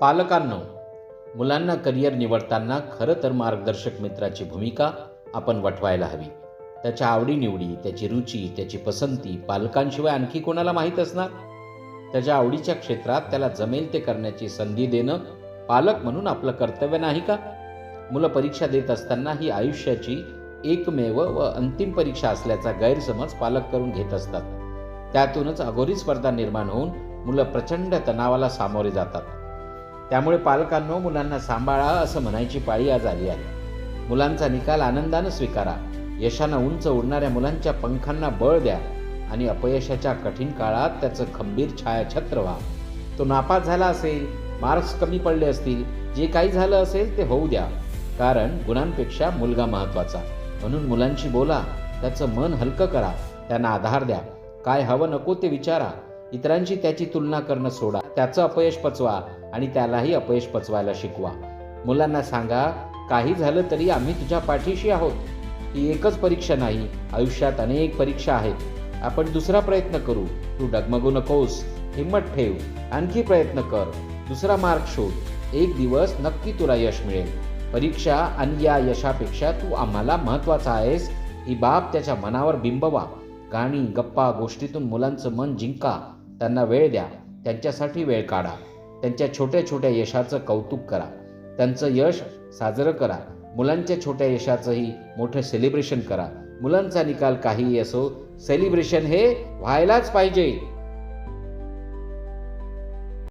पालकांनो, मुलांना करिअर निवडताना खरं तर मार्गदर्शक मित्राची भूमिका आपण वठवायला हवी. त्याच्या आवडीनिवडी, त्याची रुची, त्याची पसंती पालकांशिवाय आणखी कोणाला माहीत असणार? त्याच्या आवडीच्या क्षेत्रात त्याला जमेल ते करण्याची संधी देणं पालक म्हणून आपलं कर्तव्य नाही का? मुलं परीक्षा देत असताना ही आयुष्याची एकमेव व अंतिम परीक्षा असल्याचा गैरसमज पालक करून घेत असतात. त्यातूनच अघोरी स्पर्धा निर्माण होऊन मुलं प्रचंड तणावाला सामोरे जातात. त्यामुळे पालकांनो, मुलांना सांभाळा असं म्हणायची पाळी आज आली आहे. मुलांचा निकाल आनंदानं स्वीकारा. यशानं उंच उडणाऱ्या मुलांच्या पंखांना बळ द्या आणि अपयशाच्या कठीण काळात त्याचं खंबीर छायाछत्र व्हा. तो नापास झाला असेल, मार्क्स कमी पडले असतील, जे काही झालं असेल ते होऊ द्या. कारण गुणांपेक्षा मुलगा महत्त्वाचा. म्हणून मुलांशी बोला, त्याचं मन हलकं करा, त्यांना आधार द्या, काय हवं नको ते विचारा. इतरांशी त्याची तुलना करणं सोडा. त्याचं अपयश पचवा आणि त्यालाही अपयश पचवायला शिकवा. मुलांना सांगा, काही झालं तरी आम्ही तुझ्या पाठीशी आहोत. ही एकच परीक्षा नाही, आयुष्यात अनेक परीक्षा आहेत. आपण दुसरा प्रयत्न करू. तू डगमगू नकोस, हिंमत ठेव, आणखी प्रयत्न कर, दुसरा मार्ग शोध. एक दिवस नक्की तुला यश मिळेल. परीक्षा आणि या यशापेक्षा तू आम्हाला महत्त्वाचा आहेस ही बाब त्याच्या मनावर बिंबवा. गाणी, गप्पा, गोष्टीतून मुलांचं मन जिंका. त्यांना वेळ द्या, त्यांच्यासाठी वेळ काढा. त्यांच्या छोट्या छोट्या यशाचं कौतुक करा, त्यांचं यश साजरं करा. मुलांच्या छोट्या यशाचंही मोठं सेलिब्रेशन करा. मुलांचा निकाल काहीही असो, सेलिब्रेशन हे व्हायलाच पाहिजे.